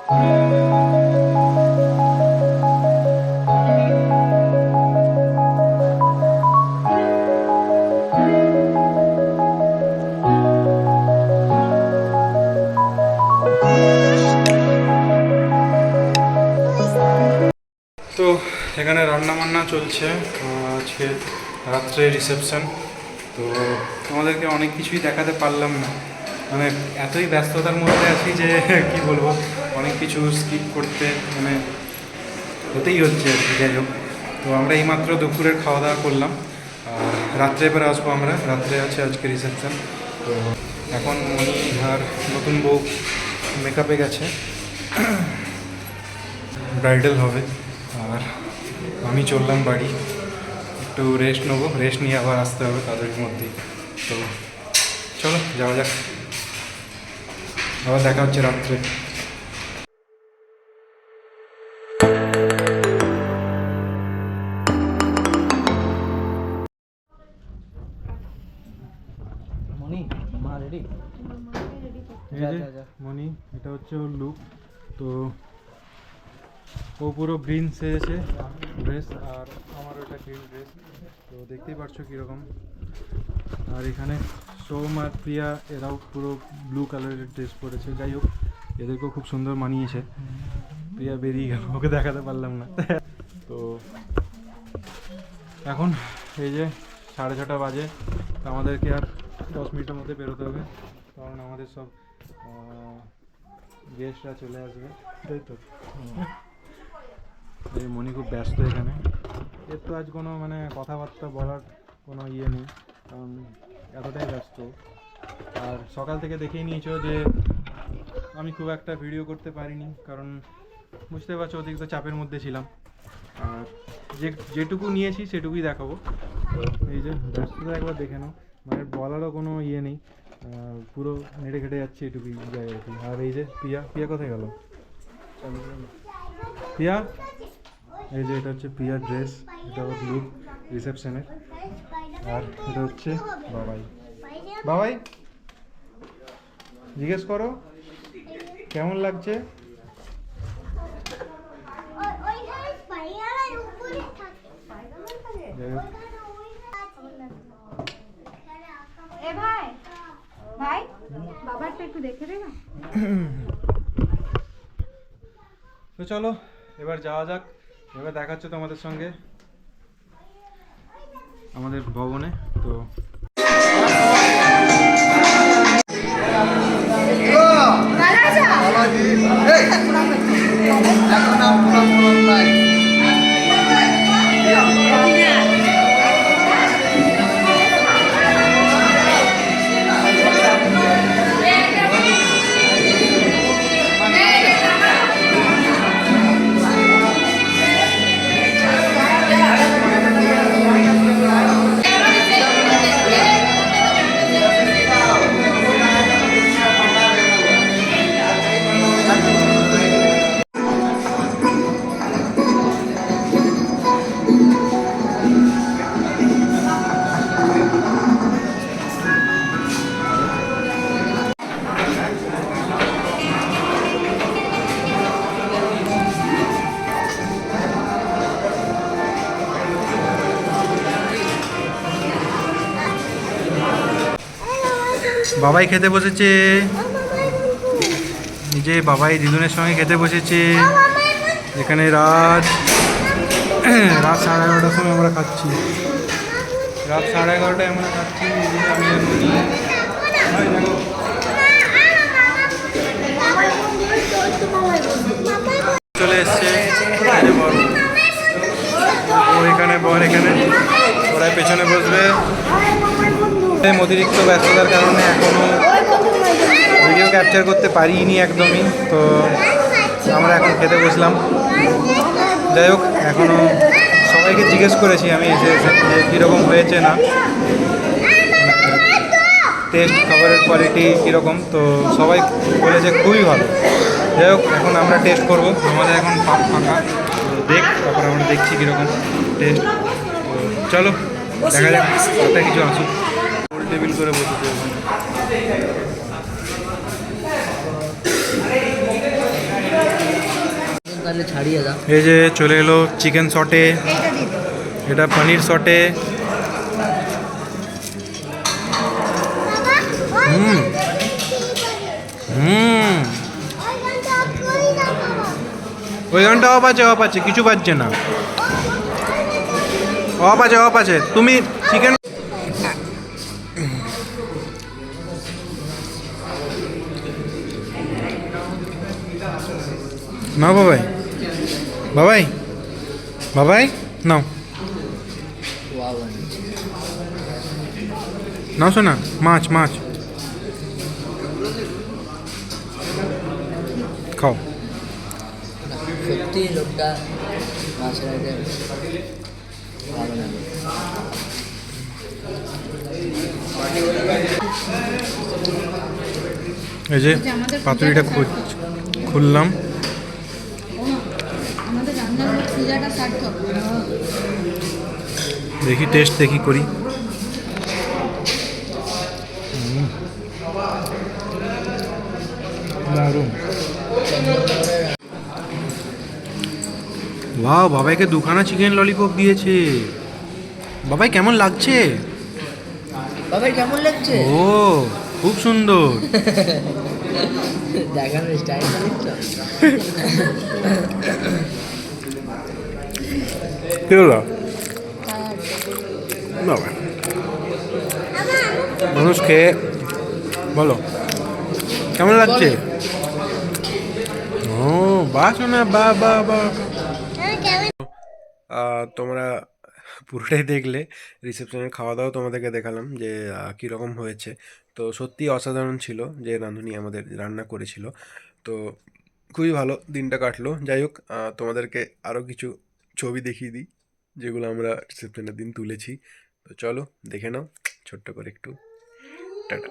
তো এখানে রান্না বান্না চলছে, আজকে রাত্রে রিসেপশন। তো তোমাদেরকে অনেক কিছুই দেখাতে পারলাম না, মানে এতই ব্যস্ততার মধ্যে আছি যে কি বলবো, অনেক কিছু স্কিপ করতে মানে হতেই হচ্ছে আর কি। যাই হোক, তো আমরা এইমাত্র দুপুরের খাওয়া দাওয়া করলাম, আর রাত্রে এবার আসবো আমরা। রাত্রে আছে আজকে রিসেপশন। তো এখন মনি আর নতুন বউ মেকআপে গেছে, ব্রাইডাল হবে, আর আমি চললাম বাড়ি। একটু রেস্ট নেবো, রেস্ট নিয়ে আবার আসতে হবে তাদের মধ্যেই। তো চলো যাওয়া যাক, আবার দেখা হচ্ছে রাত্রে। মনি, এটা হচ্ছে ওর লুক। তো ও পুরো গ্রিন সেজেছে ড্রেস, আর আমার ওটা গ্রিন ড্রেস। তো দেখতেই পারছো কীরকম। আর এখানে সোম আর প্রিয়া এরাও পুরো ব্লু কালারের ড্রেস পরেছে। যাই হোক, এদেরকেও খুব সুন্দর মানিয়েছে। প্রিয়া বেরিয়ে গেল, ওকে দেখাতে পারলাম না। তো এখন এই যে 6:30 বাজে, তো আমাদেরকে আর 10 মিনিটের মধ্যে বেরোতে হবে, কারণ আমাদের সব গেস্টরা চলে আসবে। তাই তো এই মনি খুব ব্যস্ত এখানে। এর তো আজ কোনো মানে কথাবার্তা বলার কোনো ইয়ে নেই, কারণ এতটাই ব্যস্ত। আর সকাল থেকে দেখেই নিয়েছো যে আমি খুব একটা ভিডিও করতে পারিনি, কারণ বুঝতে পারছো অতিরিক্ত চাপের মধ্যে ছিলাম। আর যেটুকু নিয়েছি সেটুকুই দেখাবো। তো এই যে ব্যস্ততা একবার দেখে নাও, মানে বলারও কোনো ইয়ে নেই, পুরো নেড়ে ঘেটে যাচ্ছে এটুকুই জায়গাতে। আর এই যে প্রিয়া কোথায় গেল? প্রিয়া, এই যে এটা হচ্ছে প্রিয়ার ড্রেস, এটা ওর লুক রিসেপশনের। আর এটা হচ্ছে বাবাই। বাবাই, জিজ্ঞেস করো কেমন লাগছে? তো চলো এবার যাওয়া যাক, এবার দেখাচ্ছে তোমাদের সঙ্গে আমাদের ভবনে। তো বাবাই খেতে বসেছে, নিজে বাবাই দিদুনের সঙ্গে খেতে বসেছে। এখানে রাত 11:30টার সময় আমরা খাচ্ছি, রাত 11:30টায় আমরা খাচ্ছি। আমি চলে এসছে ও এখানে, বর এখানে, ওরা পেছনে বসবে। অতিরিক্ত ব্যস্ততার কারণে এখনও ভিডিও ক্যাপচার করতে পারিনি একদমই। তো আমরা এখন খেতে বসলাম। যাই হোক, এখনও সবাইকে জিজ্ঞেস করেছি আমি এসে যে কীরকম হয়েছে না, টেস্ট খাবারের কোয়ালিটি কীরকম। তো সবাই বলেছে খুবই ভালো। যাই হোক, এখন আমরা টেস্ট করব। আমাদের এখন ফাঁকা, দেখ তারপর আমরা দেখছি কীরকম টেস্ট। চলো দেখা যাক, একটা কিছু আসুক। গোল টেবিল করে বসেছে ওখানে। তাহলে ছাড়িয়ে দাও। এই যে চলে এলো চিকেন সটে, এইটা দিয়ে দাও। এটা পনির সটে। হুম হুম ওই গানটা অফ আছে, কিছু বাজছে না, অফ আছে। তুমি চিকেন নাও বাবাই, বাবাই, বাবাই নাও, ওয়াও বানিয়েছে। নাও শোনা, মাছ মাছ খাও। না, সত্যি লোকটা মাছের আইটেম ভালো লাগে। এই যে পাতুরিটা খুললাম। আমাদের রান্নার পূজাটা সার্থক। দেখি টেস্ট দেখি করি। দারুণ। ওয়াও, বাবাইকে দুখানা চিকেন ললিপপ দিয়েছে। বাবাই কেমন লাগছে? বাবাই কেমন লাগছে? ও খুব সুন্দর। দেখানোর স্টাইলটা দেখছো? কি হলো? বাবা মানুষ খেয়ে বলো কেমন লাগছে? ও বাহ শোনা, বাহ বাহ বাহ। তোমরা পুরোটাই দেখলে, রিসেপশনের খাওয়া দাওয়া তোমাদেরকে দেখালাম যে কীরকম হয়েছে। তো সত্যি অসাধারণ ছিল যে রাঁধুনি আমাদের রান্না করেছিল। তো খুবই ভালো দিনটা কাটলো। যাই হোক, তোমাদেরকে আরও কিছু ছবি দেখিয়ে দিই যেগুলো আমরা রিসেপশনের দিন তুলেছি। তো চলো দেখে নাও ছোট্ট করে একটু। টাটা।